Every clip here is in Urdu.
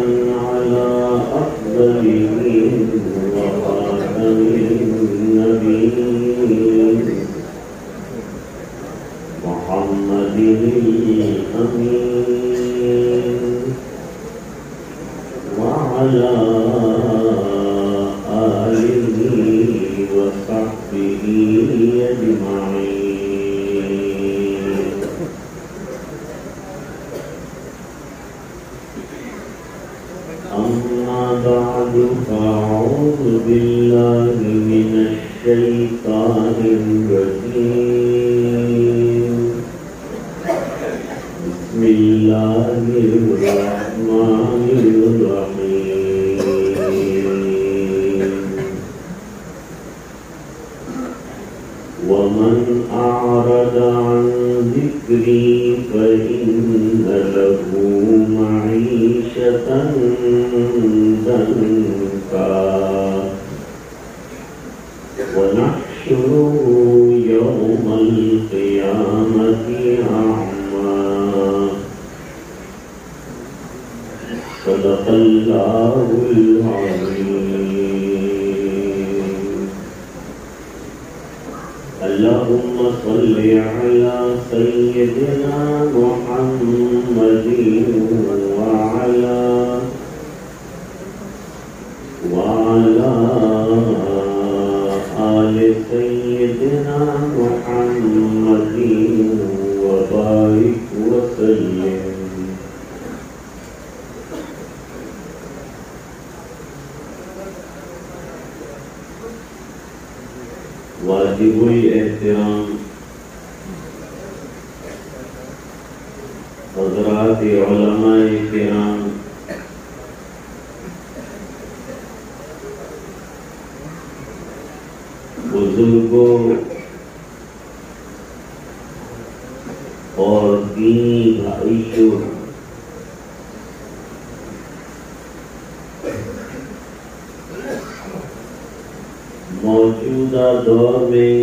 على أفضلهم وخاتم النبيين محمد الأمين وعلى آله وصحبه أجمعين. أما بعد فأعوذ بالله من الشيطان الرجيم. بسم الله الرحمن الرحيم. ومن أعرض عن ذكري فإن له معيشة ضنكا ونحشره يوم القيامة أعمى. صدق الله العظيم. اللهم صل على سيدنا محمد وعلى آل سيدنا محمد وبارك وسلم. واجب الاحترام حضرات علماء کرام، بزرگوں اور دینی بھائیوں، موجودہ دور میں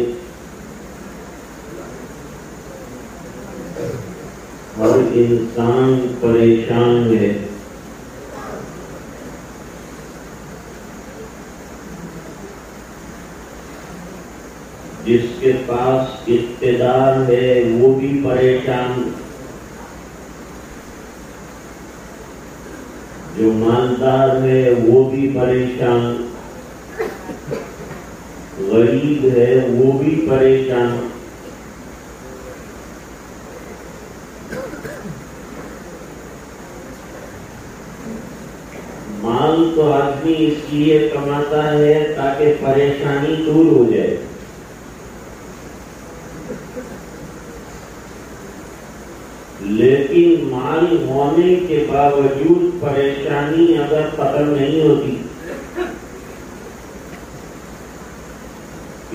ہر انسان پریشان ہے. جس کے پاس اقتدار ہے وہ بھی پریشان، جو مالدار ہے وہ بھی پریشان، غریب ہے وہ بھی پریشان. مال تو آدمی اس لیے کماتا ہے تاکہ پریشانی دور ہو جائے، لیکن مال ہونے کے باوجود پریشانی اگر ختم نہیں ہوتی،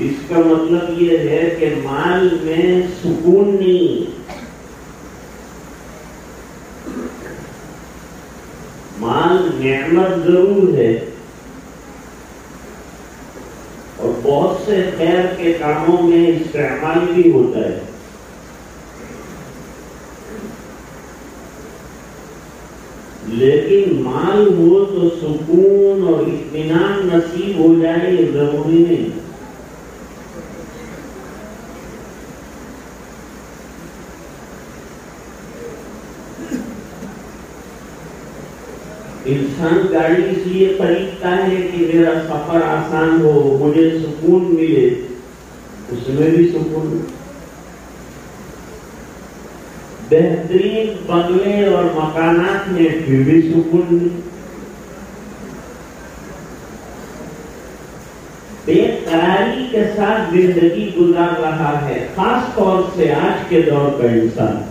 اس کا مطلب یہ ہے کہ مال میں سکون نہیں. مال نعمت ضرور ہے اور بہت سے خیر کے کاموں میں استعمال بھی ہوتا ہے، لیکن مال ہو تو سکون اور اطمینان نصیب ہو جائے یہ ضروری نہیں. انسان گاڑی اس لیے خریدتا ہے کہ میرا سفر آسان ہو، مجھے سکون ملے، اس میں بھی سکون. بہترین بنگلے اور مکانات میں پھر بھی سکون نہیں. بے قراری کے ساتھ زندگی گزار رہا ہے، خاص طور سے آج کے دور کا انسان.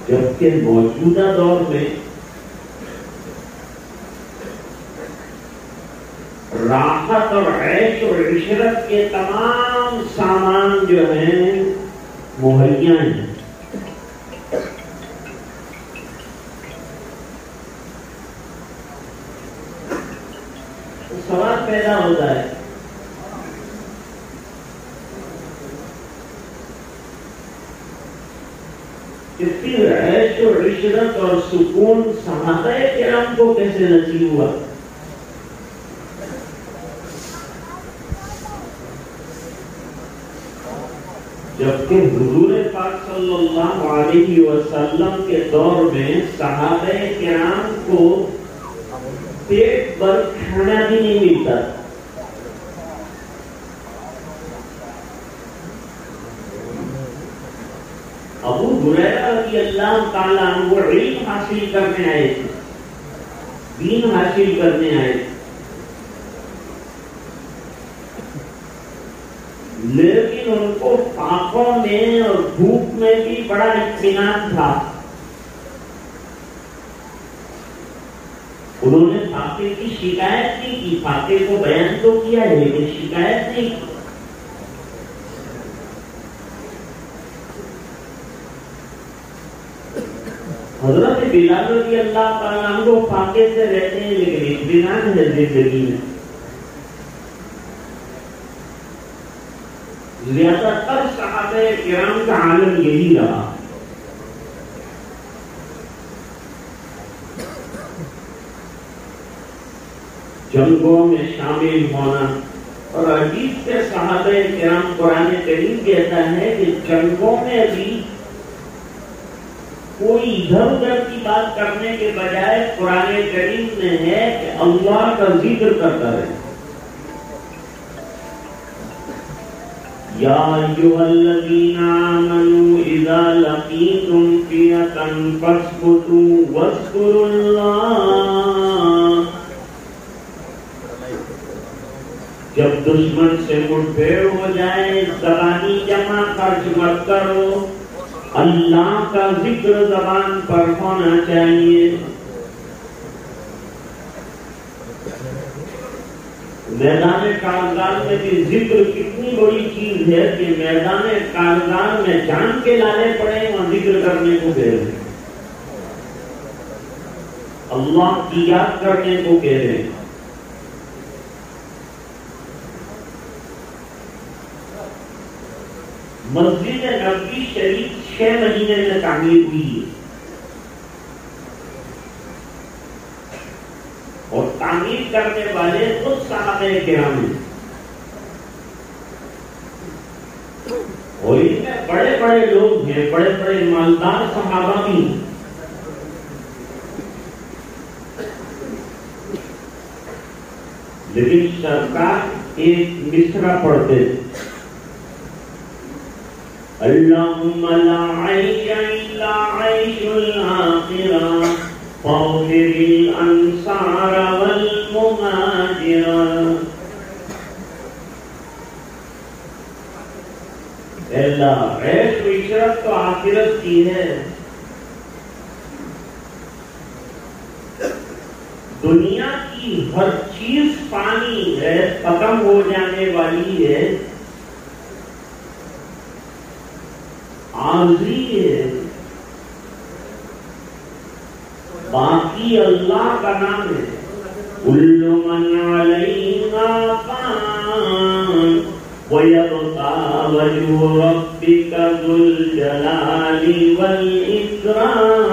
جبکہ موجودہ دور میں راحت اور عیش اور عشرت کے تمام سامان جو ہیں مہیا ہیں. سوال پیدا ہوتا ہے کہ پھر عیش و عشرت اور سکون صحابہ کرام کو کیسے نصیب ہوا؟ جبکہ حضور پاک صلی اللہ علیہ وسلم کے دور میں صحابہ کرام کو پیٹ بھر کھانا بھی نہیں ملتا. ابو ہریرہ رضی اللہ تعالیٰ عنہ علم حاصل کرنے آئے تھے، دین حاصل کرنے آئے تھے، لیکن ان کو پاپوں میں اور بھوک میں بھی بڑا اطمینان تھا. انہوں نے فاقے کی شکایت نہیں کی، فاقے کو بیان تو کیا ہے لیکن شکایت نہیں کی. حضرت بلال رضی اللہ تعالیٰ عنہ فاقے سے رہتے ہیں لیکن اطمینان ہے زندگی میں. زیادہ تر صحابہ کرام کا عالم یہی رہا. جنگوں میں شامل ہونا، اور عجیب سے صحابہ کرام قرآن کریم کہتا ہے کہ جنگوں میں بھی کوئی ادھر ادھر کی بات کرنے کے بجائے قرآن کریم میں ہے کہ اللہ کا ذکر کرتا رہے. یا ایھا الذین آمنوا اذا لقیتم فئۃ فاثبتوا واذکروا اللہ. جب دشمن سے مٹبھیڑ ہو جائے زبانی جمع خرچ مت کرو، اللہ کا ذکر زبان پر ہونا چاہیے. میدان کارزار میں بھی ذکر کتنی بڑی چیز ہے کہ میدان کارزار میں جان کے لانے پڑے وہاں ذکر کرنے کو کہہ رہے ہیں، اللہ کی یاد کرنے کو کہہ رہے ہیں. مسجد نبوی شریف 6 مہینے میں تعمیر ہوئی ہے، اور تعمیر کرنے والے خود صحابہ کرام ہیں، اور ان میں بڑے بڑے لوگ ہیں، بڑے بڑے مالدار صحابہ بھی ہیں. لیکن سرکار ایک مصرع پڑھتے تھے، اللہم لا عیش الا عیش الآخرہ فاغفر الانصار والمہاجرہ. اللہ عیش و عشرت تو آخرت کی ہے، دنیا کی ہر چیز فانی ہے، ختم ہو جانے والی ہے، عارضی ہے. باقی اللہ کا نام ہے. کل من علیہا فان ویبقی وجہ ربک ذو الجلال والاکرام.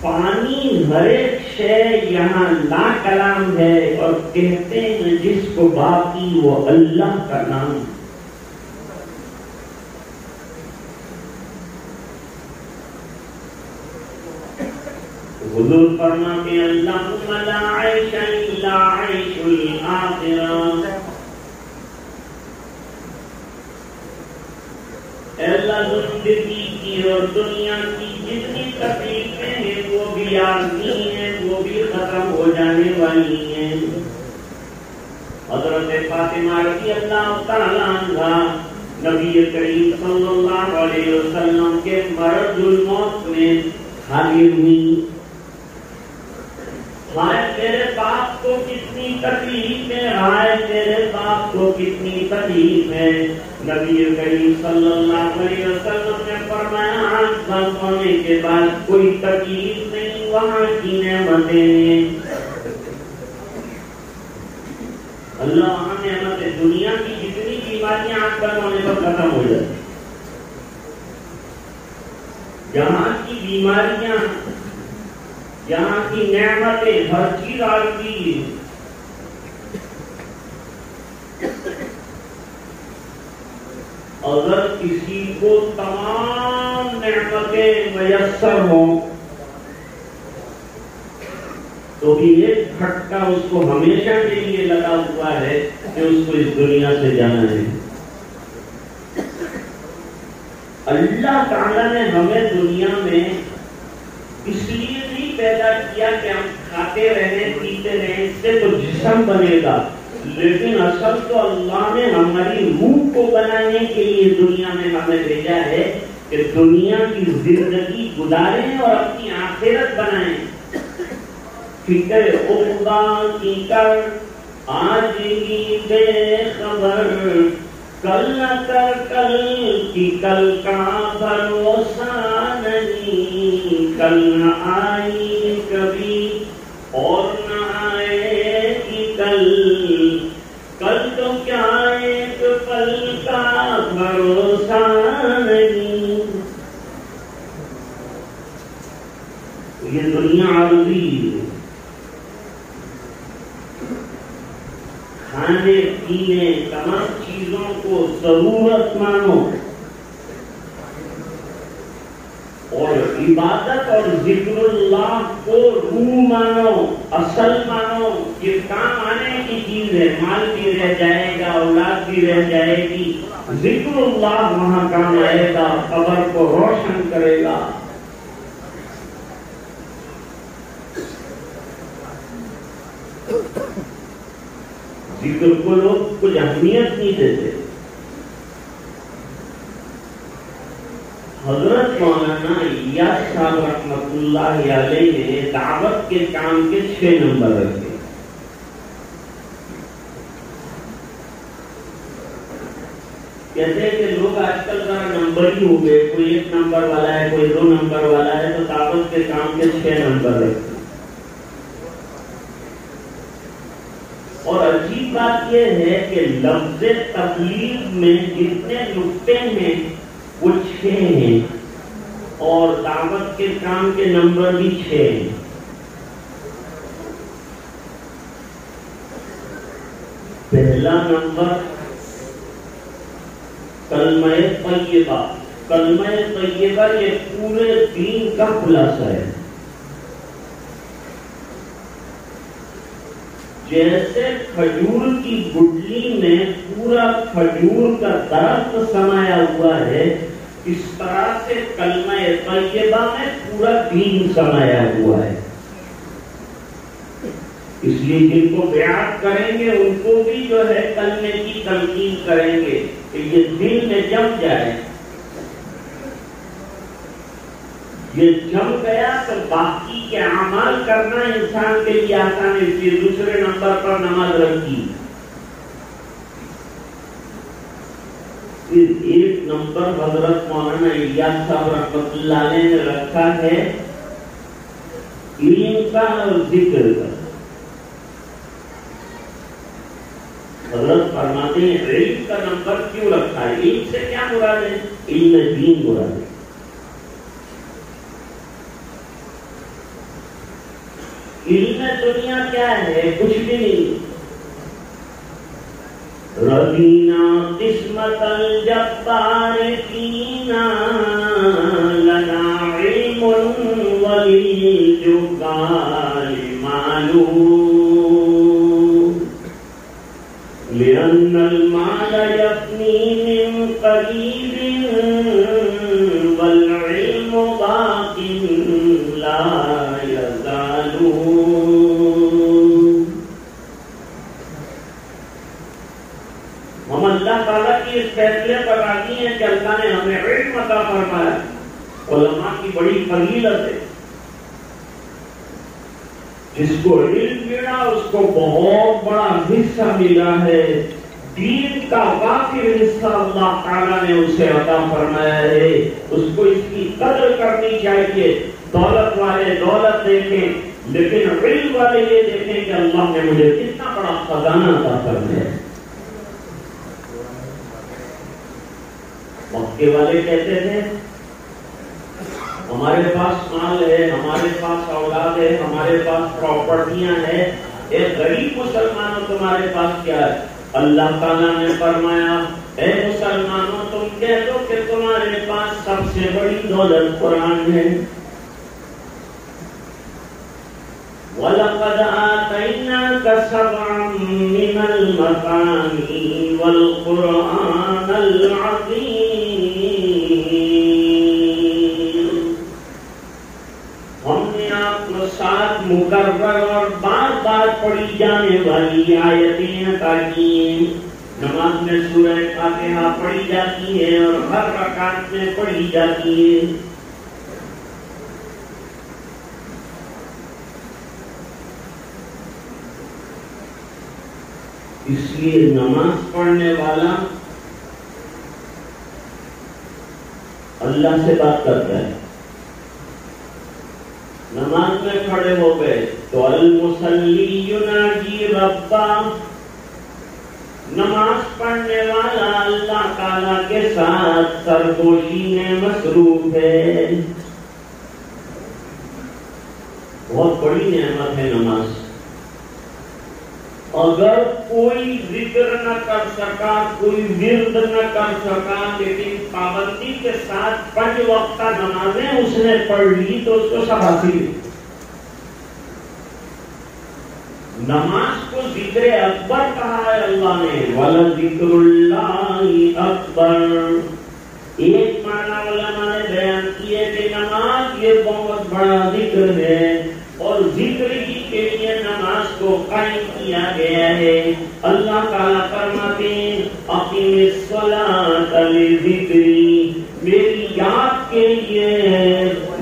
پانی ہر ایک شے یہاں لا کلام ہے، اور کہتے ہیں جس کو باقی وہ اللہ کا نام ہے. حضور فرماتے ہیں اللہم لا عیش الا عیش الآخرہ. اللہ زندگی کی اور دنیا کی جتنی تکلیفیں ہیں وہ بھی عارضی ہیں، وہ بھی ختم ہو جانے والی ہیں. حضرت فاطمہ رضی اللہ تعالیٰ عنہا نبی کریم صلی اللہ علیہ وسلم کے مرض الموت میں حاضر ہوئی. ہائے میرے باپ کو کتنی تکلیف ہے، ہائے میرے باپ کو کتنی تکلیف ہے. نبی کریم صلی اللہ علیہ وسلم نے فرمایا آنکھ بند ہونے کے بعد کوئی تکلیف نہیں، وہاں کی نعمتیں ہیں. اللہ وہاں نعمت ہے، دنیا کی جتنی بیماریاں آنکھ بند ہونے پر ختم ہو جاتی، یہاں کی بیماریاں، یہاں کی نعمتیں، ہر چیز عارضی ہے۔ اگر کسی کو تمام نعمتیں میسر ہوں تو بھی ایک کھٹکا اس کو ہمیشہ کے لیے لگا ہوا ہے کہ اس کو اس دنیا سے جانا ہے۔ اللہ تعالیٰ نے ہمیں دنیا میں اس لیے نہیں پیدا کیا کہ ہم کھاتے رہیں پیتے رہیں، اس سے تو جسم بنے گا، لیکن اصل تو اللہ نے ہماری روح کو بنانے کے لیے دنیا میں ہمیں بھیجا ہے کہ دنیا کی زندگی گزاریں اور اپنی آخرت بنائیں۔ فکر عقبا کی کر آج کی بے خبر، کل نہ کر کل کی کل کا بھروسہ نہیں، کل نہ آئی کبھی اور نہ آئے گی کل، کل تو کیا ایک پل کا بھروسہ نہیں۔ یہ دنیا عارضی ہے، کھانے پینے تمام چیزوں کو ضرورت مانو اور عبادت اور ذکر اللہ کو روح مانو، اصل مانو۔ یہ کام آنے کی چیز ہے، مال بھی رہ جائے گا، اولاد بھی رہ جائے گی، ذکر اللہ وہاں کام آئے گا، قبر کو روشن کرے گا۔ ذکر کو لوگ کچھ اہمیت نہیں دیتے۔ حضرت مولانا الیاس صاحب رحمۃ اللہ علیہ نے دعوت کے کام کے 6 نمبر رکھے۔ کہتے ہیں کہ لوگ آج کل ذرا نمبر ہی ہو گئے، کوئی 1 نمبر والا ہے، کوئی 2 نمبر والا ہے، تو دعوت کے کام کے 6 نمبر رکھے۔ اور عجیب بات یہ ہے کہ لفظ تبلیغ میں جتنے نقطے ہیں وہ 6 ہیں اور دعوت کے کام کے نمبر بھی 6 ہیں۔ پہلا نمبر کلمہ طیبہ۔ کلمہ طیبہ یہ پورے دین کا خلاصہ ہے۔ جیسے کھجور کی گٹلی میں پورا کھجور کا درخت سمایا ہوا ہے، اس طرح سے کلمہ طیبہ میں پورا دین سمایا ہوا ہے۔ اس لیے جن کو بیعت کریں گے ان کو بھی جو ہے کلمے کی تلقین کریں گے کہ یہ دل میں جم جائے۔ یہ جم گیا تو باقی کے اعمال کرنا انسان کے لیے آسان ہے۔ اس لیے دوسرے نمبر پر نماز رکھی۔ پھر 1 نمبر حضرت مولانا الیاس صاحب رحمۃ اللہ علیہ نے رکھا ہے علم کا اور ذکر کا۔ حضرت فرماتے ہیں علم کا نمبر کیوں رکھا ہے؟ علم سے کیا مراد ہے؟ علم دین مراد ہے۔ علم دنیا کیا ہے؟ کچھ بھی نہیں۔ رضینا قسمت الجبار فینا لنا علم وللجبال معلوم لأن المال يفني من قريب والعلم باق لا يزال۔ ہم اللہ تعالیٰ کی اس فیصلے پر راضی ہیں کہ اللہ نے ہمیں علم عطا فرمایا۔ علماء کی بڑی فضیلت ہے، جس کو علم ملا اس کو بہت بڑا حصہ ملا ہے، دین کا وافر حصہ اللہ تعالیٰ نے اسے عطا فرمایا ہے۔ اس کو اس کی قدر کرنی چاہیے۔ دولت والے دولت دیکھیں، لیکن علم والے یہ دیکھیں کہ اللہ نے مجھے کتنا بڑا خزانہ عطا فرمائے۔ مکے والے کہتے تھے ہمارے پاس مال ہے، ہمارے پاس اولاد ہے، ہمارے پاس پراپرٹیاں ہیں، ایک غریب مسلمانوں تمہارے پاس کیا ہے؟ اللہ تعالیٰ نے فرمایا اے مسلمانوں تم کہہ دو کہ تمہارے پاس سب سے بڑی دولت قرآن ہے۔ وَلَقَدْ آتَيْنَاكَ سَبْعًا مِّنَ الْمَثَانِي وَالْقُرْآنَ الْعَظِيمَ۔ ہم نے آپ کو 7 مکرر اور بار بار پڑھی جانے والی آیتیں عطا کی۔ نماز میں سورہ فاتحہ پڑھی جاتی ہے اور ہر رکعت میں پڑھی جاتی ہے۔ اس لیے نماز پڑھنے والا اللہ سے بات کرتا ہے۔ نماز میں کھڑے ہو گئے تو المصلی یناجی ربا، نماز پڑھنے والا اللہ تعالیٰ کے ساتھ سرگوشی میں مصروف ہے۔ بہت بڑی نعمت ہے نماز۔ اگر کوئی ذکر نہ کر سکا، کوئی ورد نہ کر سکا، لیکن پابندی کے ساتھ 5 وقتہ نمازیں اس نے پڑھ لی تو اس کو سب حاصل ہے۔ نماز کو ذکر اکبر کہا ہے اللہ نے، وَلَذِكْرُ اللَّهِ أَكْبَرُ۔ ایک معنی علماء نے بیان کیے کہ نماز یہ بہت بڑا ذکر ہے اور ذکر ہی کے لیے نماز کو قائم کیا گیا ہے۔ اللہ تعالیٰ فرماتے ہیں اقیم الصلاۃ لذکری، میری یاد کے لیے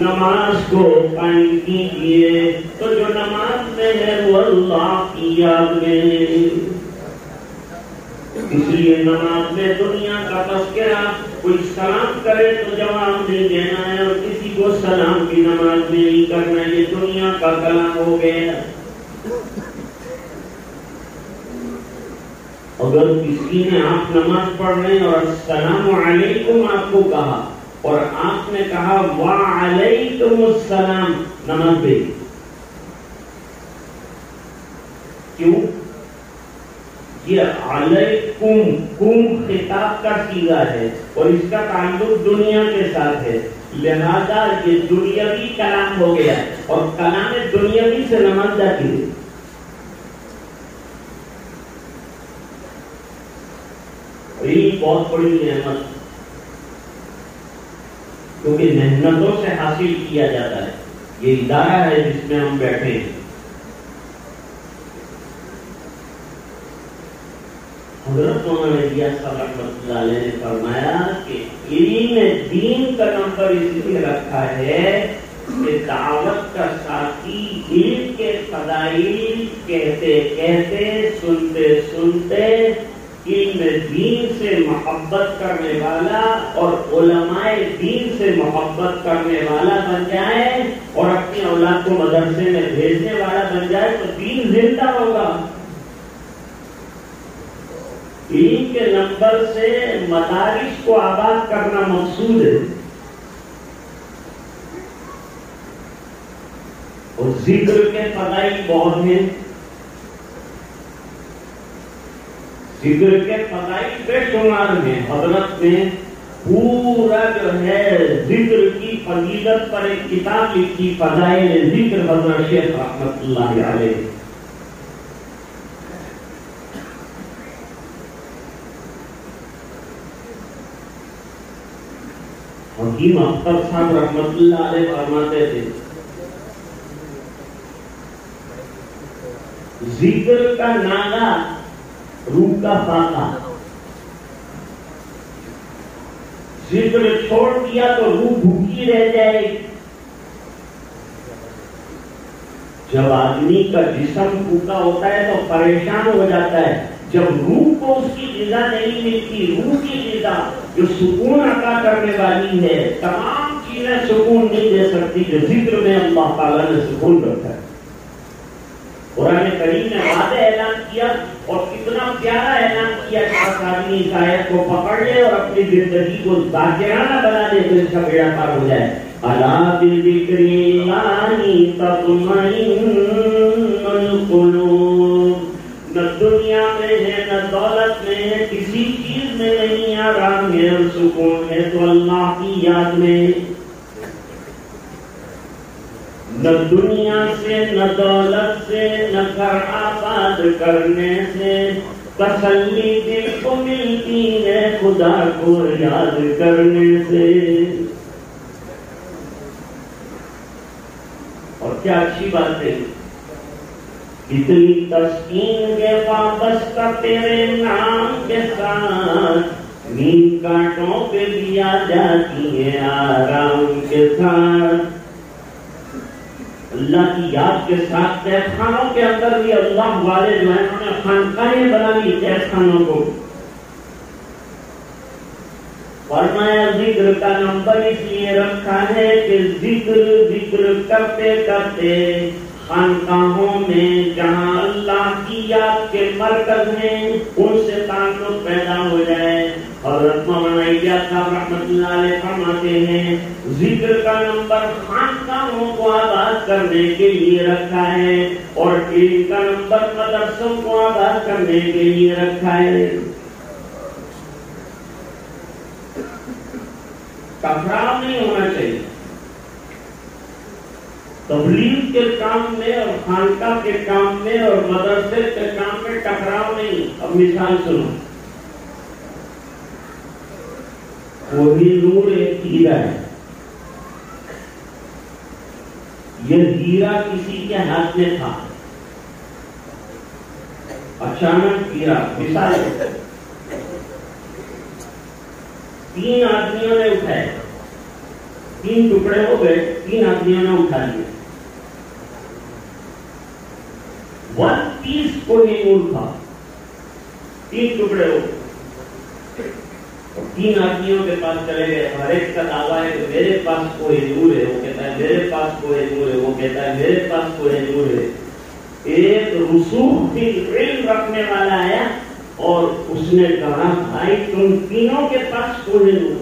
نماز کو قائم کیجیے۔ تو جو نماز میں ہے وہ اللہ کی یاد میں ہے۔ اس لیے نماز میں دنیا کا تذکرہ، کوئی سلام کرے تو جواب نہیں دینا ہے اور کسی کو سلام کی نماز میں نہیں کرنا، یہ دنیا کا کلام ہو گیا۔ اگر کسی نے آپ نماز پڑھ رہے ہیں اور السلام علیکم آپ کو کہا اور آپ نے کہا وعلیکم السلام، نماز پہ کیوں؟ یہ علیکم کم خطاب کا صیغہ ہے اور اس کا تعلق دنیا کے ساتھ ہے، لہذا یہ دنیاوی کلام ہو گیا اور کلام دنیاوی سے نماز جاتی ہے۔ یہ بہت بڑی نعمت کیونکہ محنتوں سے حاصل کیا جاتا ہے۔ یہ ادارہ ہے جس میں ہم بیٹھے ہیں۔ حضرت مولانا الیاس صاحب رحمۃ اللہ علیہ نے فرمایا کہ علم دین کا نمبر اس لیے رکھا ہے کہ دعوت کا ساتھی علم کے فضائل کہتے کہتے سنتے سنتے علم دین سے محبت کرنے والا اور علماء دین سے محبت کرنے والا بن جائے اور اپنی اولاد کو مدرسے میں بھیجنے والا بن جائے تو دین زندہ ہوگا۔ علم کے نمبر سے مدارس کو آباد کرنا مقصود ہے اور ذکر کے فضائل بہت ہیں، ذکر کے فضائل بے شمار ہیں۔ حضرت نے پورا جو ہے ذکر کی فضیلت پر ایک کتاب لکھی، فضائل ذکر، حضرت شیخ رحمۃ اللہ علیہ۔ حکیم اختر صاحب رحمۃ اللہ علیہ فرماتے تھے ذکر کا ناغہ روح کا فاقہ، ذکر چھوڑ دیا تو روح بھوکی رہ جائے گی۔ جب آدمی کا جسم بھوکا ہوتا ہے تو پریشان ہو جاتا ہے، جب روح کو اس کی غذا نہیں ملتی، روح کی غذا جو سکون عطا کرنے والی ہے، تمام چیزیں سکون نہیں دے سکتی جو ذکر میں اللہ تعالیٰ نے سکون رکھا ہے۔ قرآن کریم نے واضح اعلان کیا اور کتنا پیارا اعلان کیا کہ آدمی اس آیت کو پکڑ لے اور اپنی زندگی کو ذاکرانہ بنا دے تو اس کا بیڑا پار ہو جائے. الا بذکر اللہ تطمئن القلوب. نہ دنیا میں ہے نہ دولت میں ہے، کسی چیز میں نہیں آرام ہے اور سکون ہے تو اللہ کی یاد میں. نہ دنیا سے نہ دولت سے نہ گھر آباد کرنے سے تسلی دل کو ملتی ہے خدا کو یاد کرنے سے. اور کیا اچھی بات ہے، اتنی تسکین کے وابستہ تیرے نام کے ساتھ نیند کانٹوں پہ دیا جاتی ہے آرام کے ساتھ. اللہ کی یاد کے ساتھ قید خانوں کے اندر بھی اللہ والے جو ہیں انہوں نے خانقاہیں بنا لی قید خانوں کو. فرمایا ذکر کا نمبر اس لیے رکھا ہے کہ ذکر کرتے کرتے خانقاہوں میں جہاں اللہ کی یاد کے مرکز ہیں ان سے تعلق پیدا ہو جائے. حضرت مولانا الیاس صاحب رحمۃ اللہ علیہ فرماتے ہیں ذکر کا نمبر خانقاہوں کو آباد کرنے کے لیے رکھا ہے اور علم کا نمبر مدرسوں کو آباد کرنے کے لیے رکھا ہے. ٹکراؤ نہیں ہونا چاہیے تبلیغ کے کام میں اور خانقاہ کے کام میں اور مدرسے کے کام میں ٹکراؤ نہیں. اب مثال سنو، وہی نور ایک ہیرا ہے. یہ ہیرا کسی کے ہاتھ میں تھا، اچانک ہیرا مثال 3 آدمیوں نے اٹھائے، 3 ٹکڑے ہو گئے، 3 آدمیوں نے اٹھا لیے. 1 کوہ نور تھا، 3 ٹکڑے ہو گئے. 3 آدمیوں کے پاس چلے گئے. ہر ایک کا دعویٰ ہے کہ میرے پاس کوہ نور ہے. وہ کہتا ہے میرے پاس کوہ نور ہے. وہ کہتا ہے میرے پاس کوہ نور ہے. ایک رسوخ فی العلم رکھنے والا آیا اور اس نے کہا بھائی تم تینوں کے پاس کوہ نور.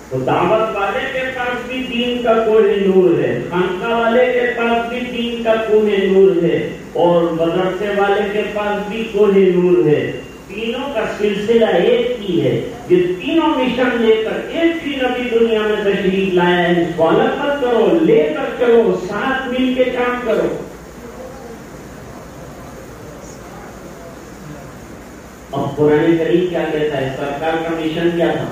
تو دعوت والے کے پاس بھی دین کا کوہ نور ہے، خانقاہ والے کے پاس بھی دین کا کوہ نور ہے اور مدرسے والے کے پاس بھی کوہ نور ہے. تینوں کا سلسلہ ایک ہی ہے. یہ تینوں مشن لے کر ایک ہی نبی دنیا میں تشریف لایا ہے. سوالت مت کرو، لے کر چلو، ساتھ مل کے کام کرو. اب قرآن کریم کیا کہتا ہے؟ سرکار کا مشن کیا تھا؟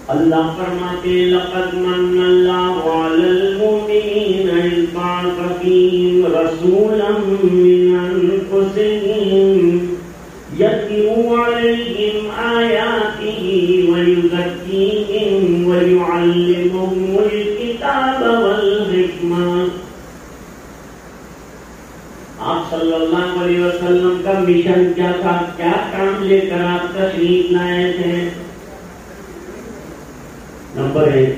اللہ فرماتے لقد من اللہ علی المؤمنین اذ بعث فیہم رسولا من انفسہم یتلو علیہم آیاتہ ویزکیہم ویعلمہم الکتاب والحکمہ. آپ صلی اللہ علیہ وسلم کا مشن کیا تھا؟ کیا کام لے کر آپ تشریف لائے تھے؟ نمبر 1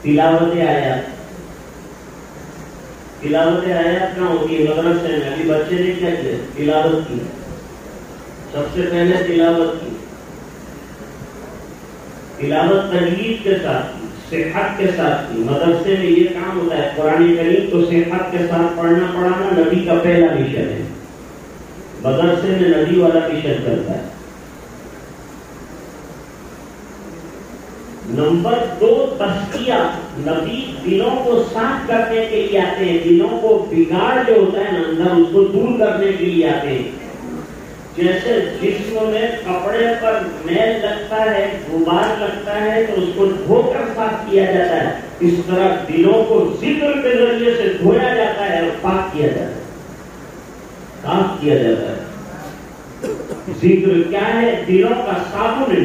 تلاوت آیات. تلاوت آیات کہاں ہوتی ہے؟ مدرسے میں. ابھی بچے نے کیا کیا؟ تلاوت کی. سب سے پہلے تلاوت کی. تلاوت تجوید کے ساتھ کی، صحت کے ساتھ کی. مدرسے میں یہ کام ہوتا ہے. قرآن کریم تو صحت کے ساتھ پڑھنا پڑھانا نبی کا پہلا مشن ہے. مدرسے میں نبی والا مشن چلتا ہے. نمبر 2 تزکیہ. نبی دلوں کو صاف کرنے کے لیے آتے ہیں. دلوں کو بگاڑ جو ہوتا ہے نا اندر اس کو دور کرنے کے لیے آتے ہیں. جیسے جسم میں کپڑے پر میل لگتا ہے، غبار لگتا ہے تو اس کو دھو کر صاف کیا جاتا ہے، اس طرح دلوں کو ذکر کے ذریعے سے دھویا جاتا ہے اور پاک کیا جاتا ہے، صاف کیا جاتا ہے. ذکر کیا ہے؟ دلوں کا صابن ہے.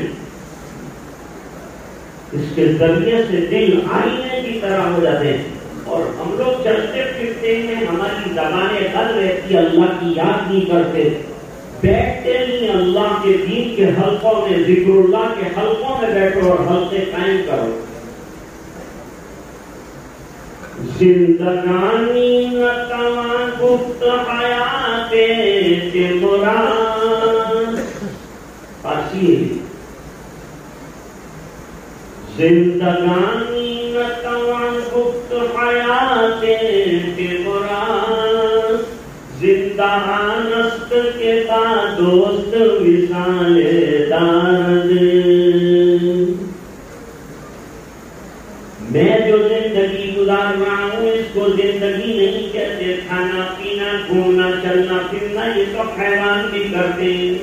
اس کے ذریعے سے دل آئینے کی طرح ہو جاتے ہیں اور ہم لوگ چلتے پھرتے ہیں، ہماری زبانیں بند رہتی، اللہ کی یاد نہیں کرتے. بیٹھتے نہیں اللہ کے دین کے حلقوں میں، ذکر اللہ کے حلقوں میں بیٹھو اور حلقے قائم کرو. زندگانی نتوان گفت حیات مراد. فارسی ہے. زندگانی نتوان گفت حیات مراد. زندہ نست کے بعد دوست وصال دارد. میں جو زندگی گزار رہا ہوں اس کو زندگی نہیں کہتے. کھانا پینا گھومنا چلنا پھرنا یہ تو حیوان بھی کرتے ہیں.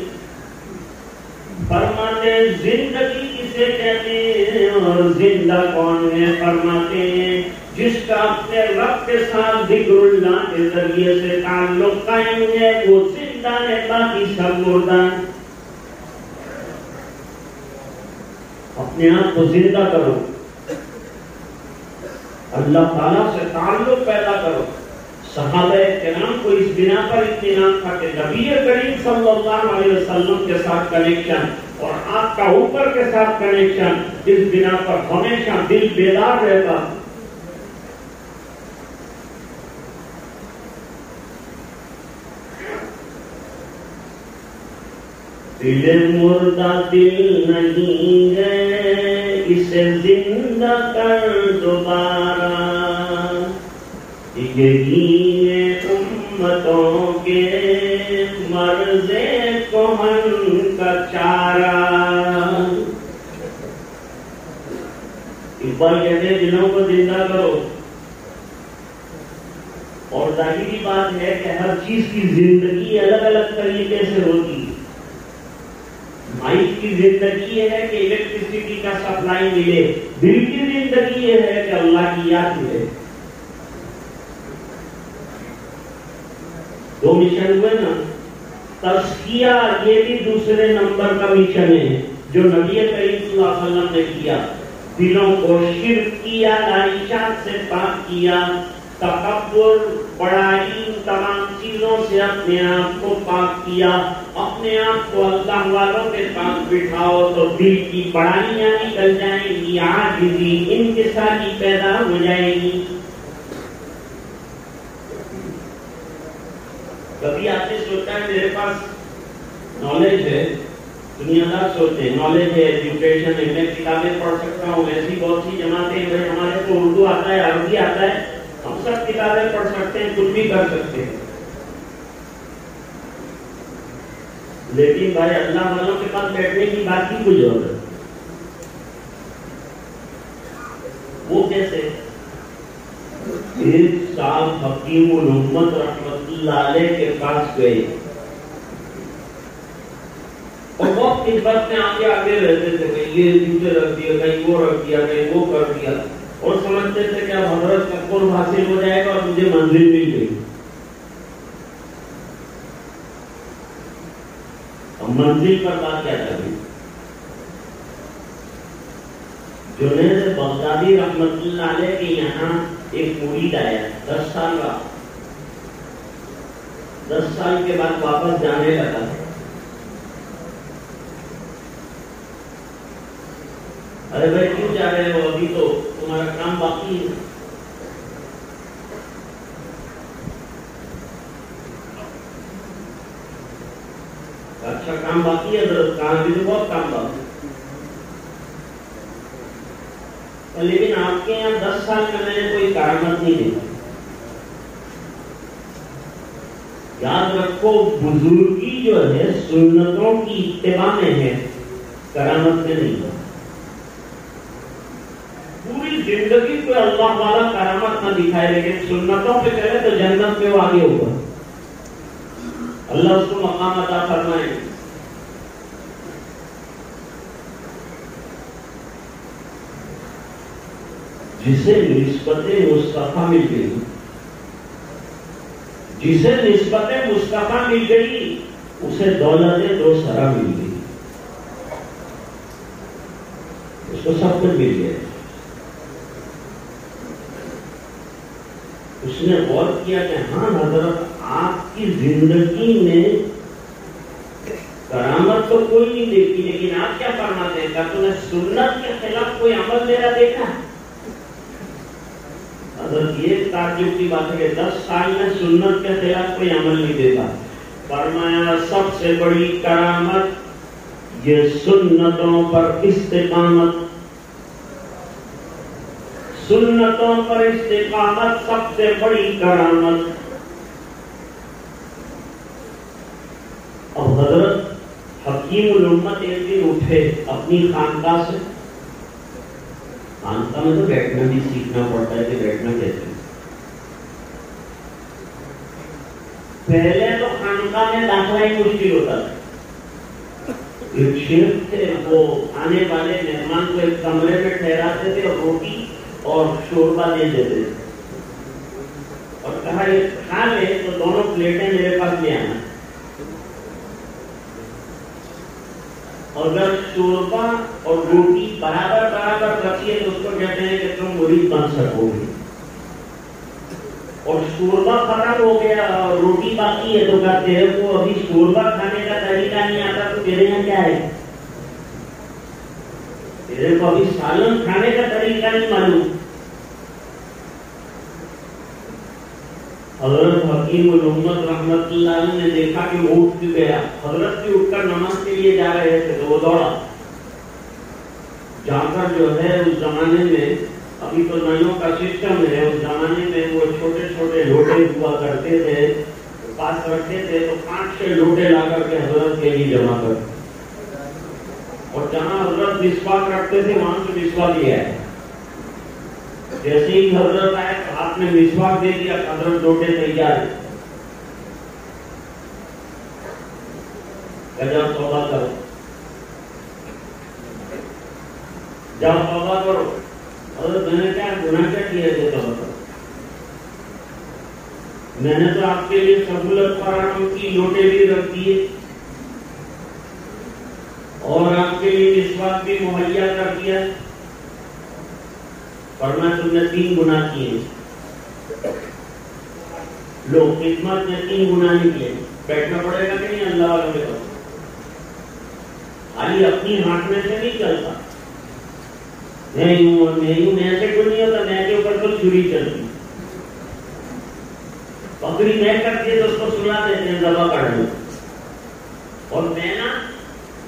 فرماتے زندگی کسے کہتے ہیں اور زندہ کون ہے؟ فرماتے ہیں جس کا اپنے رب کے ساتھ ذکر اللہ کے ذریعے سے تعلق قائم ہے وہ زندہ ہے، باقی سب مردہ. اپنے آپ کو زندہ کرو، اللہ تعالیٰ سے تعلق پیدا کرو. صحابہ کرام کو اس بنا پر اطمینان تھا کہ نبی کریم صلی اللہ علیہ وسلم کے ساتھ کنیکشن اور آپ کا اوپر کے ساتھ کنیکشن، اس بنا پر ہمیشہ دل بیدار رہتا. دل مردہ دل نہیں ہے اسے زندہ کر دوبارہ. یہی ہے امتوں کے مرض کہن کا چارہ. اقبال کہتے ہیں دلوں کو زندہ کرو. اور ظاہری بات ہے کہ ہر چیز کی زندگی الگ الگ طریقے سے ہوتی ہے. مائک کی زندگی یہ ہے کہ الیکٹریسٹی کا سپلائی ملے، دل کی زندگی یہ ہے کہ اللہ کی یاد ملے. دو مشن ہوئے نا. تزکیہ یہ بھی دوسرے نمبر کا مشن ہے جو نبی کریم صلی اللہ علیہ وسلم نے کیا. دلوں کو شرک کی یادائشات سے پاک کیا، تکبر بڑائی تمام چیزوں سے اپنے آپ کو پاک کیا. اپنے آپ کو اللہ والوں کے پاس بٹھاؤ تو دل کی بڑائیاں نکل جائیں گی، عاجزی انکساری پیدا ہو جائے گی. کبھی آپ نے سوچا ہے میرے پاس نالج ہے؟ دنیا دار سوچتے ہیں نالج ہے، ایجوکیشن ہے، میں کتابیں پڑھ سکتا ہوں. ایسی بہت سی جماعتیں ہیں، ہمارے کو اردو آتا ہے، عربی آتا ہے، ہم سب کتابیں پڑھ سکتے ہیں، کچھ بھی کر سکتے ہیں. لیکن بھائی اللہ والوں کے پاس بیٹھنے کی بات ہی کچھ اور ہے. وہ کیسے؟ ایک سال حکیم الامت رحمت اللہ علیہ کے پاس گئے اور بہت خدمت میں آگے آگے رہتے تھے. کہیں یہ جوتے رکھ دیا، کہیں وہ رکھ دیا، کہیں وہ کر دیا، اور سمجھتے تھے کہ اب حضرت کا قرب حاصل ہو جائے گا اور مجھے منزل مل گئی. اب منزل پر بات کیا کر رہی؟ جنید بغدادی رحمت اللہ علیہ کے یہاں ایک مرید آیا، 10 سال کا. 10 سال کے بعد واپس جانے لگا. ارے بھائی کیوں جا رہے ہو؟ ابھی تو تمہارا کام باقی ہے. اچھا کام باقی ہے حضرت؟ کام بھی تو بہت کام باقی ہے. لیکن آپ کے یہاں 10 سال میں نے کوئی کرامت نہیں دیکھا. یاد رکھو بزرگی جو ہے سنتوں کی اتباع میں ہے، کرامت میں نہیں ہے. پوری زندگی کو اللہ والا کرامت نہ دکھائے لیکن سنتوں پہ چلے تو جنت پہ وہ آگے ہوگا. اللہ اس کو مقام عطا فرمائے. جسے نسبت مصطفیٰ مل گئی، جسے نسبت مصطفیٰ مل گئی اسے دولت دو سرا مل گئی. اس کو سب کچھ مل گیا. اس نے غور کیا کہ ہاں حضرت آپ کی زندگی میں کرامت تو کوئی نہیں دیکھی، لیکن آپ کیا فرماتے ہیں؟ کہ تم نے سنت کے خلاف کوئی عمل میرا دیکھا؟ حضرت یہ تعجب کی بات ہے کہ 10 سال میں سنت کے خلاف کوئی عمل نہیں دیتا۔ فرمایا سب سے بڑی کرامت یہ سنتوں پر استقامت، سنتوں پر استقامت سب سے بڑی کرامت۔ اب حضرت حکیم الامت ایک دن اٹھے اپنی خانقاہ سے، خانقاہ میں تو بیٹھنا بھی سیکھنا پڑتا ہے کہ بیٹھنا کیسے۔ پہلے تو خانقاہ میں داخلہ ہی مشکل ہوتا تھا۔ ایک شیخ تھے، وہ آنے والے مہمان کو ایک کمرے میں ٹھہراتے تھے اور روٹی اور شوربہ دے دیتے تھے اور کہا یہ کھا لے تو دونوں پلیٹیں میرے پاس لے آنا، اور اگر شوربہ اور روٹی برابر برابر رکھی ہے تو اس کو کہتے ہیں کہ تم مرید بن سکو گے، اور شوربہ ختم ہو گیا اور روٹی باقی ہے تو کہتے ہیں وہ ابھی شوربہ کھانے کا طریقہ نہیں آتا تو تیرے یہاں کیا ہے، تیرے کو ابھی سالن کھانے کا طریقہ نہیں معلوم۔ حضرت حکیم الامت رحمت اللہ علیہ نے دیکھا کہ وہ اٹھ گیا، حضرت بھی اٹھ کر نماز کے لیے جا رہے تھے تو وہ دوڑا جا کر جو ہے اس زمانے میں، ابھی تو نلوں کا سسٹم ہے، اس زمانے میں وہ چھوٹے چھوٹے لوٹے ہوا کرتے تھے، پاس رکھتے تھے تو 5-6 لوٹے لا کر کے حضرت کے لیے جمع کر، اور جہاں حضرت مسواک رکھتے تھے وہاں سے مسواک لے آئے۔ جیسے ہی حضرت آئے تو آپ نے مسواک دے دیا، حضرت لوٹے تیار ہے، جب توبہ کرو، جب توبہ کرو۔ حضرت میں نے کیا گناہ کیا کیا ہے توبہ کرو؟ میں نے تو آپ کے لیے سہولت فراہم کی، لوٹے بھی رکھ دیے اور آپ کے لیے مسواک بھی مہیا کر دیا، فرمایا تم نے 3 گناہ کیے، لوگ خدمت میں 3 گناہ نہیں کیے، بیٹھنا پڑے گا کہ نہیں اللہ والوں کے پاس، خالی اپنی ہاتھ میں سے نہیں چلتا، میں یوں میں ایسے کوئی نہیں ہوتا، میں کے اوپر تو چھری چلتی، بکری میں کرتی ہے تو اس کو سلا دیتے ہیں ذبح کر دیں، اور میں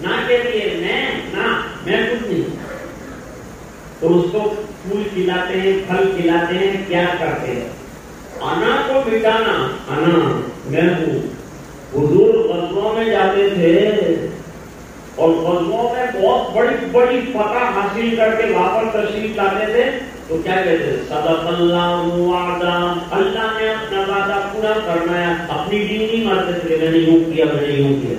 نہ کہتی ہے میں کچھ نہیں، تو اس کو پھول کھلاتے ہیں، پھل کھلاتے ہیں، کیا کرتے ہیں، انا کو مٹانا، انا میں ہوں۔ حضور غزووں میں جاتے تھے اور غزووں میں بہت بڑی بڑی فتح حاصل کر کے واپس تشریف لاتے تھے تو کیا کہتے تھے؟ صدق اللہ وعدہ، اللہ نے اپنا وعدہ پورا فرمایا، اپنی ڈیل نہیں مارتے تھے میں نے یوں کیا، میں نے یوں کیا۔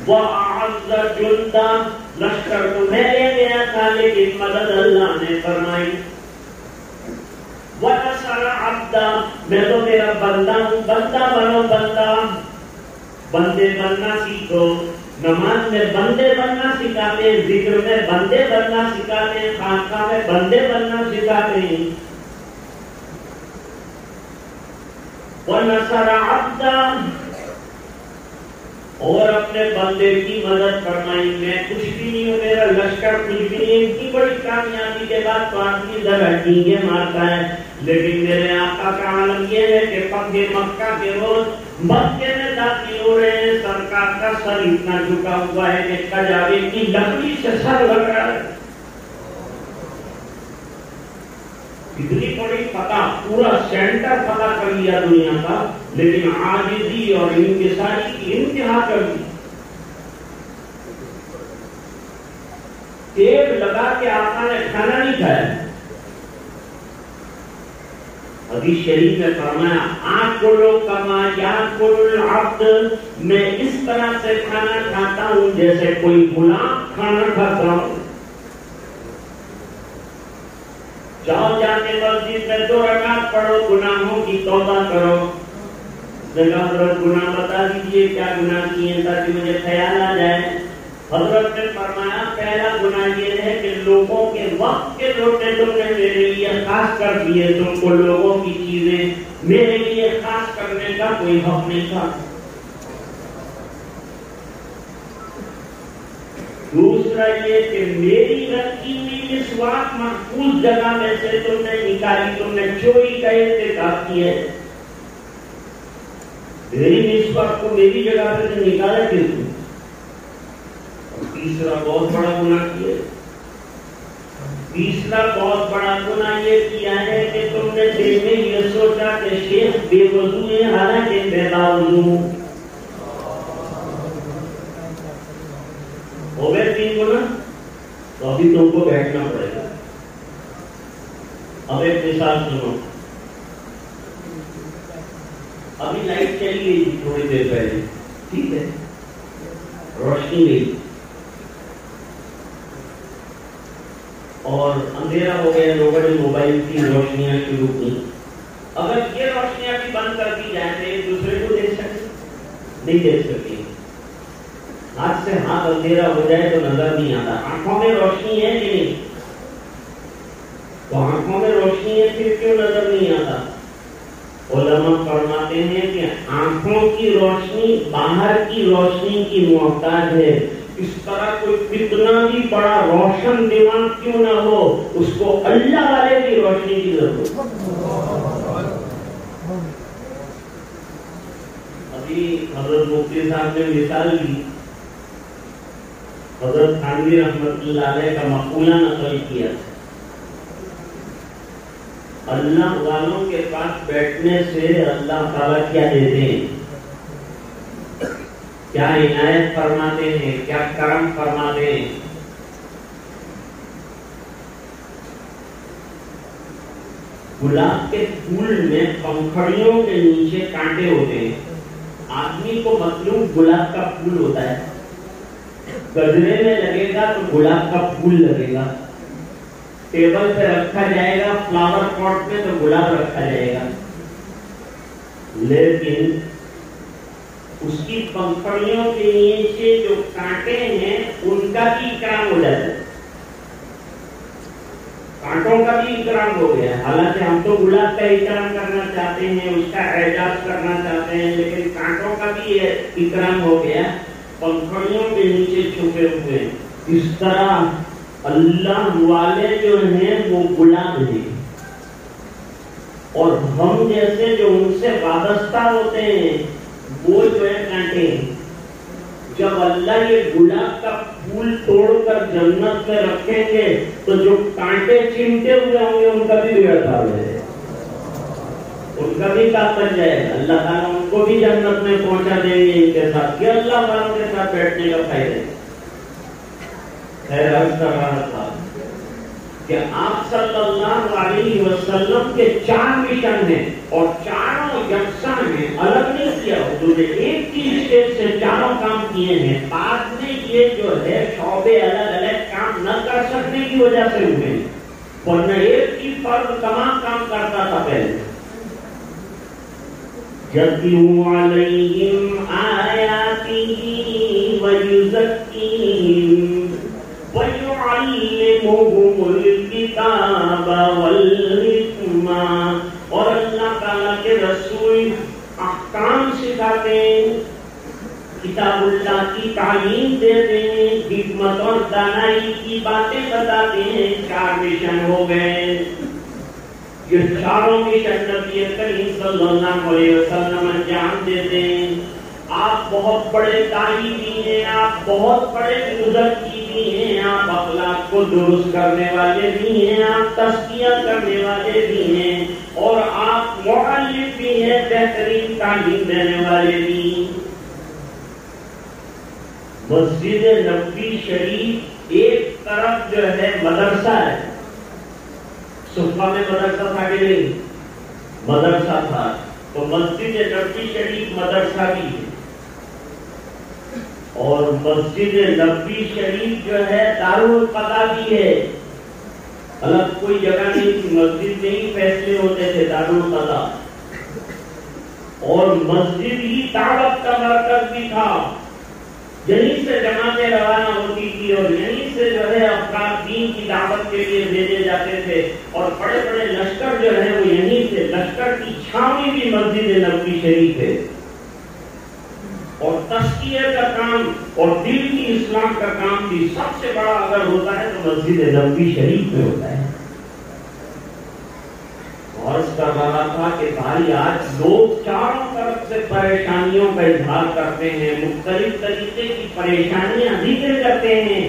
وَأَعَزَّ جُنْدًا، لشکر تو میں لے گیا تھا لیکن مدد اللہ نے فرمائی۔ وَنَصَرَ عَبْدًا، میں تو تیرا بندہ ہوں، بندہ بنو، بندے بننا سیکھو، نماز میں بندے بننا سکھاتے ہیں، ذکر میں بندے بننا سکھاتے ہیں، خانقاہ میں بندے بننا سکھاتے ہیں۔ وَنَصَرَ عَبْدًا، اور اپنے بندے کی مدد فرمائی، میں کچھ بھی نہیں ہوں، میرا لشکر کچھ بھی نہیں، ان کی بڑی کامیابی کے بعد تو آدمی ذرا ڈینگے مارتا ہے، لیکن میرے آقا کا عالم یہ ہے کہ فتح مکہ کے روز مکے میں داخل ہو رہے ہیں، سرکار کا سر اتنا جھکا ہوا ہے کہ کجاوے کی لکڑی سے سر لگ رہا ہے، اتنی بڑی فتح، پورا سینٹر فتح کر لیا دنیا کا، لیکن عاجزی اور انکساری کی انتہا کر دی، ٹیپ لگا کے آقا نے کھانا نہیں کھایا۔ حدیث شریف میں فرمایا آکلو کما یاکل العبد، میں اس طرح سے کھانا کھاتا ہوں جیسے کوئی غلام کھانا کھاتا ہوں۔ جاؤ جا کے مسجد میں 2 رکعت پڑھو، گناہوں کی توبہ کرو۔ حضرت گناہ بتا دیجئے کیا گناہ کیے تاکہ مجھے خیال آ جائے۔ حضرت نے فرمایا پہلا گناہ یہ ہے کہ لوگوں کے وقت کے لوٹے تم نے میرے لیے خاص کر دیے، تم کو لوگوں کی چیزیں میرے لیے خاص کرنے کا کوئی حق نہیں تھا۔ دوسرا یہ کہ میری رکھی ہوئی مسواک محفوظ جگہ میں سے تم نے نکالی، تم نے چوری کا ارتکاب کیا ہے. میری مسواک کو میری جگہ پہ سے نکالا کیوں؟ اور تیسرا بہت بڑا گناہ کیا ہے. تیسرا بہت بڑا گناہ یہ کیا ہے کہ تم نے دل میں یہ سوچا کہ شیخ بے وضو ہے حالانکہ بے باوضو. ہو گئے 3 گناہ. تو ابھی تم کو بیٹھنا پڑے گا. اب ایک مثال سنو. ابھی لائٹ چلی گئی تھی تھوڑی دیر پہلے، ٹھیک ہے، روشنی گئی اور اندھیرا ہو گیا. لوگوں نے موبائل کی روشنیاں شروع کی. اگر یہ روشنیاں بھی بند کر دی جائیں تو ایک دوسرے کو دیکھ سکتے نہیں دیکھ سکتے. ہاتھ سے ہاتھ اندھیرا ہو جائے تو نظر نہیں آتا. آنکھوں میں روشنی ہے کہ نہیں؟ تو آنکھوں میں روشنی ہے پھر کیوں نظر نہیں آتا؟ علماء فرماتے ہیں کہ آنکھوں کی روشنی باہر کی روشنی کی محتاج ہے. اس طرح کوئی کتنا بھی بڑا روشن دماغ کیوں نہ ہو، اس کو اللہ والے کی روشنی کی ضرورت. ابھی حضرت مفتی صاحب نے مثال دی، حضرت تھانوی رحمت اللہ علیہ کا مقولہ نقل کیا. اللہ والوں کے پاس بیٹھنے سے اللہ تعالیٰ کیا دیتے ہیں، کیا عنایت فرماتے ہیں، کیا کرم فرماتے ہیں. گلاب کے پھول میں پنکھڑیوں کے نیچے کانٹے ہوتے ہیں. آدمی کو مطلوب گلاب کا پھول ہوتا ہے. گجرے میں لگے گا تو گلاب کا پھول لگے گا. ٹیبل پہ رکھا جائے گا فلاور پاٹ میں تو گلاب رکھا جائے گا. لیکن اس کی پنکھڑیوں کے نیچے جو کانٹے ہیں ان کا بھی اکرام ہو جاتا ہے. کانٹوں کا بھی اکرام ہو گیا. حالانکہ ہم تو گلاب کا اکرام کرنا چاہتے ہیں، اس کا اعزاز کرنا چاہتے ہیں، لیکن کانٹوں کا بھی اکرام ہو گیا پنکھڑیوں کے نیچے چھپے ہوئے. اس طرح اللہ والے جو ہیں وہ گلاب ہیں اور ہم جیسے جو ان سے وابستہ ہوتے ہیں وہ جو ہے کانٹے ہیں. جب اللہ یہ گلاب کا پھول توڑ کر جنت میں رکھیں گے تو جو کانٹے چمٹے ہوئے ہوں گے ان کا بھی بیڑا پار ہے، ان کا بھی کام بن جائے گا. اللہ تعالیٰ ان کو بھی جنت میں پہنچا دیں گے ان کے ساتھ. یہ اللہ والوں کے ساتھ بیٹھنے کا فائدہ ہے. خیر عرض کر رہا تھا کہ آپ صلی اللہ علیہ وسلم کے 4 مشن ہیں اور چاروں یکساں ہیں، الگ نہیں کیا. حضور نے ایک کی اسٹیج سے چاروں کام کیے ہیں. بعد میں یہ جو ہے شعبے الگ الگ کام نہ کر سکنے کی وجہ سے ہوئے، ورنہ ایک ہی فرد تمام کام کرتا تھا پہلے. يَتْلُو عَلَيْهِمْ آيَاتِهِ وَيُزَكِّيهِمْ وَيُعَلِّمُهُمُ الْكِتَابَ وَالْحِكْمَةَ. اور اللہ تعالیٰ کے رسول احکام سکھاتے ہیں، کتاب اللہ کی تعلیم دیتے ہیں، حکمت اور دانائی کی باتیں بتاتے ہیں. 4 مشن ہو گئے. یہ چاروں مشن نبی کریم صلی اللہ علیہ وسلم انجام دیتے ہیں. آپ بہت بڑے داعی بھی ہیں، آپ بہت بڑے مزکی بھی ہیں، آپ اخلاق کو درست کرنے والے بھی ہیں، آپ تزکیہ کرنے والے بھی ہیں اور آپ معلم بھی ہیں، بہترین تعلیم دینے والے بھی. مسجد نبوی شریف ایک طرف جو ہے مدرسہ ہے. صفہ میں مدرسہ تھا کہ نہیں؟ مدرسہ تھا. تو مسجد نبوی شریف مدرسہ بھی ہے اور مسجد نبوی شریف جو ہے دارالقضا بھی ہے. الگ کوئی جگہ نہیں تھی، مسجد میں ہی فیصلے ہوتے تھے، دارالقضا. اور مسجد ہی دعوت کا مرکز بھی تھا. یہیں سے جماعتیں روانہ ہوتی تھی اور یہیں سے جو ہے افراد دین کی دعوت کے لیے بھیجے جاتے تھے اور بڑے بڑے لشکر جو ہے وہ یہیں سے. لشکر کی چھاؤنی بھی مسجد نبوی شریف ہے. اور تزکیے کا کام اور دل کی اصلاح کا کام بھی سب سے بڑا اگر ہوتا ہے تو مسجد نبوی شریف میں ہوتا ہے. اور اس کر رہا تھا کہ بھائی آج لوگ چاروں طرف سے پریشانیوں کا اظہار کرتے ہیں، مختلف طریقے کی پریشانیاں ذکر کرتے ہیں،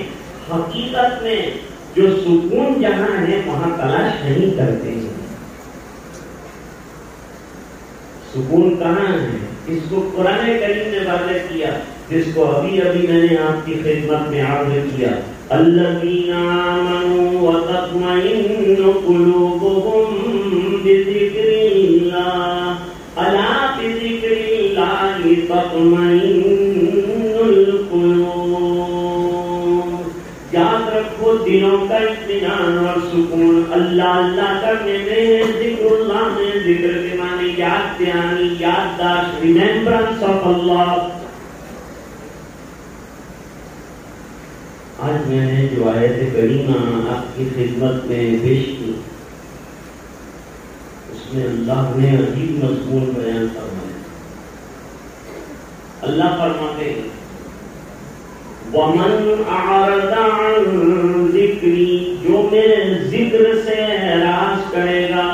حقیقت میں جو سکون جہاں ہے وہاں تلاش نہیں کرتے ہیں. سکون کہاں ہے؟ اس کو قرآن کریم نے واضح کیا، جس کو ابھی میں نے آپ کی خدمت میں عرض کیا. الذین آمنوا وتطمئن قلوبهم بذکر اللہ الا بذکر اللہ تطمئن القلوب. یاد رکھو دلوں کا اطمینان اور سکون اللہ اللہ کرنے میں، ذکر اللہ میں. ذکر کے معنی یاد دہانی، یادداشت، ریممبرنس آف اللہ. آج میں نے جو آیت کریمہ آپ کی خدمت میں پیش کی، اس میں اللہ نے عجیب مضمون بیان فرمایا. اللہ فرماتے ہیں وَمَنْ أَعْرَضَ عَنْ ذِكْرِي، جو میرے ذکر سے اعراض کرے گا،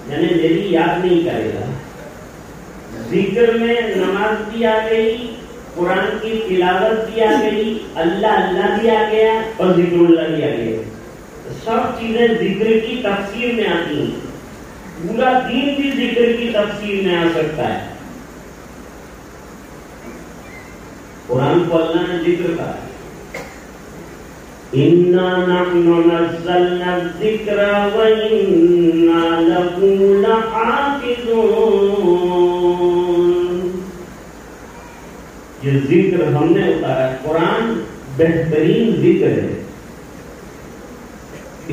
یعنی میری یاد نہیں کرے گا. ذکر میں نماز بھی آ گئی، قرآن کی تلاوت بھی آ گئی، اللہ اللہ بھی آ گیا اور ذکر اللہ بھی آ گیا. سب چیزیں ذکر کی تفسیر میں آتی ہیں. پورا دین بھی ذکر کی تفسیر میں آ سکتا ہے. قرآن کو اللہ نے ذکر کہا ہے، اِنَّا نَحْنُ نَزَّلْنَا الذِّكْرَ وَإِنَّا لَهُ لَحَافِظُونَ. یہ ذکر ہم نے اتارا ہے. قرآن بہترین ذکر ہے.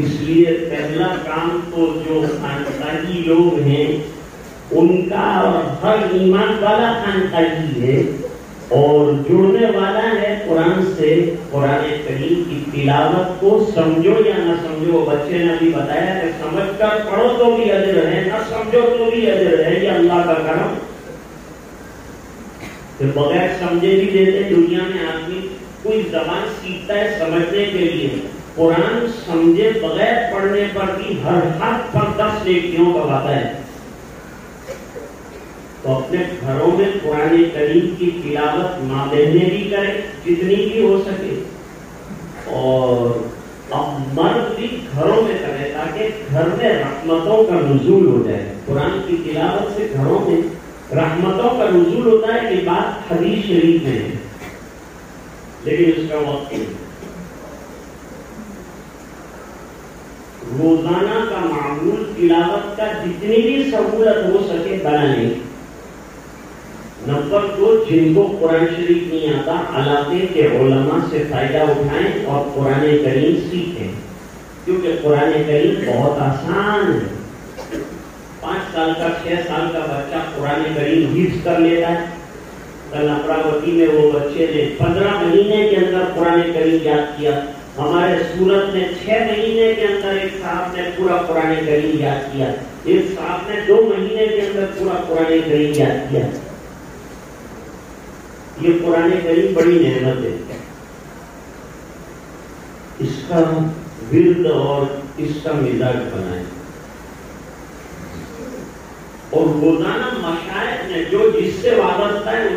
اس لیے پہلا کام تو جو خانقاہی لوگ ہیں ان کا اور ہر ایمان والا خانقاہی ہے، اور جڑنے والا ہے قرآن سے. قرآن کریم کی تلاوت کو سمجھو یا نہ سمجھو، بچے نے بھی بتایا کہ سمجھ کر پڑھو تو بھی اجر ہے، نہ سمجھو تو بھی اجر ہے. یہ اللہ کا کرم. کہ بغیر سمجھے بھی دیتے. دنیا میں آدمی کوئی زبان سیکھتا ہے سمجھنے کے لیے، قرآن سمجھے بغیر پڑھنے پر بھی ہر حرف پر 10 نیکیوں کا وعدہ ہے. تو اپنے گھروں میں قرآن کریم کی تلاوت ماں بہنیں بھی کریں جتنی بھی ہو سکے، اور اب مرد بھی گھروں میں کرے تاکہ گھر میں رحمتوں کا نزول ہو جائے. قرآن کی تلاوت سے گھروں میں رحمتوں کا نزول ہوتا ہے. یہ بات حدیث شریف میں ہے، لیکن اس کا وقت نہیں. روزانہ کا معمول تلاوت کا جتنی بھی سہولت ہو سکے بنائیں. نمبر 2، جن کو قرآن شریف نہیں آتا علاقے کے علماء سے فائدہ اٹھائیں اور قرآن کریم سیکھیں، کیونکہ قرآن کریم بہت آسان ہے. 5 سال کا 6 سال کا بچہ قرآن کریم حفظ کر لیتا ہے. کل امراوتی میں وہ بچے نے 15 مہینے کے اندر قرآن کریم یاد کیا. ہمارے سورت میں 6 مہینے کے اندر ایک صاحب نے پورا قرآن کریم یاد کیا. ایک صاحب نے 2 مہینے کے اندر پورا قرآن کریم یاد کیا. یہ قرآن کریم بڑی نعمت ہے. اس کا ورد اور اس کا مزاج بنائیں. اور روزانہ مشائخ نے جو جس سے وابستہ ہے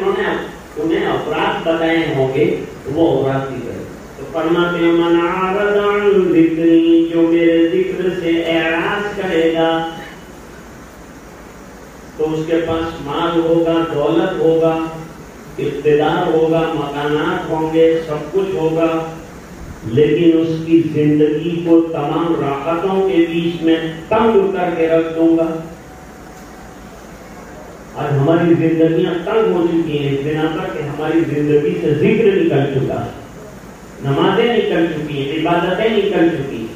انہیں افراد بتائے ہوں گے، وہ افراد بھی کریں. تو فرماتے ہیں من اعرض عن ذکری، جو میرے ذکر سے اعراض کرے گا تو اس کے پاس مال ہوگا، دولت ہوگا، اقتدار ہوگا، مکانات ہوں گے، سب کچھ ہوگا، لیکن اس کی زندگی کو تمام راحتوں کے بیچ میں تنگ کر کے رکھ دوں گا. آج ہماری زندگیاں تنگ ہو چکی ہیں اس بنا پر کہ ہماری زندگی سے ذکر نکل چکا، نمازیں نکل چکی ہیں، عبادتیں نکل چکی ہیں.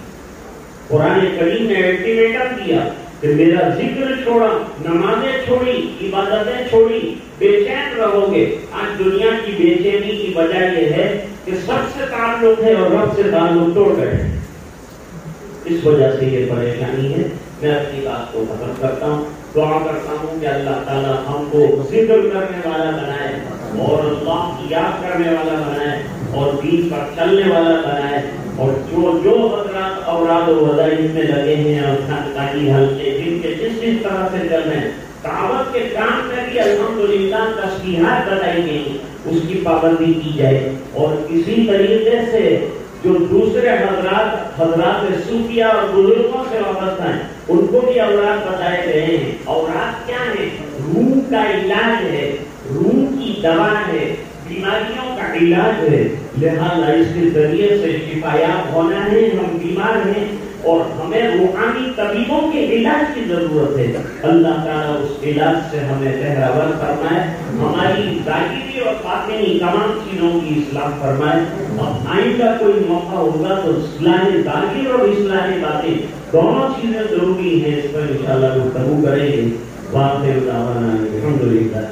قرآن کریم نے الٹیمیٹم دیا کہ میرا ذکر چھوڑا، نمازیں چھوڑی، عبادتیں چھوڑی، بے چین رہو گے. آج دنیا کی بے چینی کی وجہ یہ ہے کہ سب سے تعلق ہے اور رب سے تعلق توڑ گئے. اس وجہ سے یہ پریشانی ہے. میں اپنی بات کو ختم کرتا ہوں. دعا کرتا ہوں کہ اللہ تعالیٰ ہم کو ذکر کرنے والا بنائے. اور اللہ کی یاد کرنے والا بنائے اور دین پر چلنے والا بنائے. اور جو حضرات اوراد و وظائف میں لگے ہیں اور خانقاہی حلقے جن کے جس طرح سے چل رہے ہیں، دعوت کے کام میں بھی الحمدللہ تشبیہات بتائی گئی، اس کی پابندی کی جائے. اور اسی طریقے سے جو دوسرے حضرات صوفیہ اور بزرگوں سے وابستہ ہیں ان کو بھی اوراد بتائے گئے ہیں. اوراد کیا ہے؟ روح کا علاج ہے، روح کی دوا ہے، بیماریوں کا علاج ہے. لہذا اس کے ذریعے سے شفایاب ہونا ہے. ہم بیمار ہیں اور ہمیں روحانی طبیبوں کے علاج کی ضرورت ہے. اللہ تعالیٰ اس علاج سے ہمیں بہرور فرمائے، ہماری ظاہری اور باطنی تمام چیزوں کی اصلاح فرمائے. اب آئندہ کوئی موقع ہوگا تو اصلاح ظاہر اور اصلاح باطن دونوں چیزیں ضروری ہیں، اس پر انشاءاللہ گفتگو کریں گے. واقع دعوانا الحمدللہ.